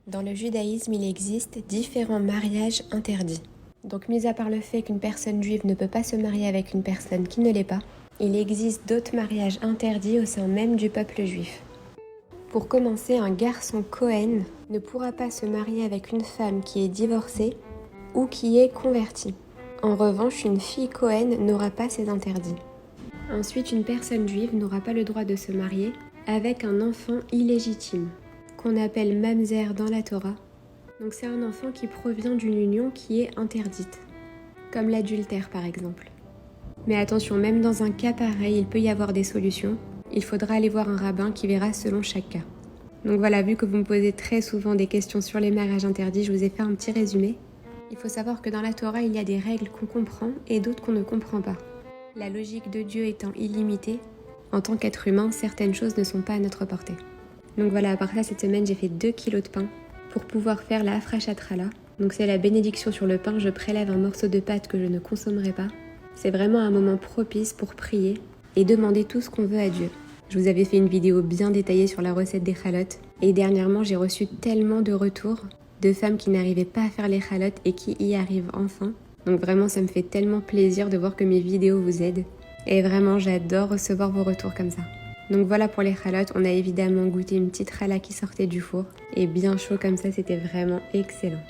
Dans le judaïsme, il existe différents mariages interdits. Donc, mis à part le fait qu'une personne juive ne peut pas se marier avec une personne qui ne l'est pas, il existe d'autres mariages interdits au sein même du peuple juif. Pour commencer, un garçon Cohen ne pourra pas se marier avec une femme qui est divorcée ou qui est convertie. En revanche, une fille Cohen n'aura pas ces interdits. Ensuite, une personne juive n'aura pas le droit de se marier avec un enfant illégitime, qu'on appelle mamzer dans la Torah. Donc c'est un enfant qui provient d'une union qui est interdite, comme l'adultère par exemple. Mais attention, même dans un cas pareil, il peut y avoir des solutions. Il faudra aller voir un rabbin qui verra selon chaque cas. Donc voilà, vu que vous me posez très souvent des questions sur les mariages interdits, je vous ai fait un petit résumé. Il faut savoir que dans la Torah, il y a des règles qu'on comprend et d'autres qu'on ne comprend pas. La logique de Dieu étant illimitée, en tant qu'être humain, certaines choses ne sont pas à notre portée. Donc voilà, à part ça, cette semaine, j'ai fait 2 kilos de pain pour pouvoir faire la afrachatrala. Donc c'est la bénédiction sur le pain, je prélève un morceau de pâte que je ne consommerai pas. C'est vraiment un moment propice pour prier et demander tout ce qu'on veut à Dieu. Je vous avais fait une vidéo bien détaillée sur la recette des chalotes et dernièrement, j'ai reçu tellement de retours de femmes qui n'arrivaient pas à faire les chalotes et qui y arrivent enfin. Donc vraiment, ça me fait tellement plaisir de voir que mes vidéos vous aident. Et vraiment, j'adore recevoir vos retours comme ça. Donc voilà pour les chalotes, on a évidemment goûté une petite challah qui sortait du four. Et bien chaud comme ça, c'était vraiment excellent.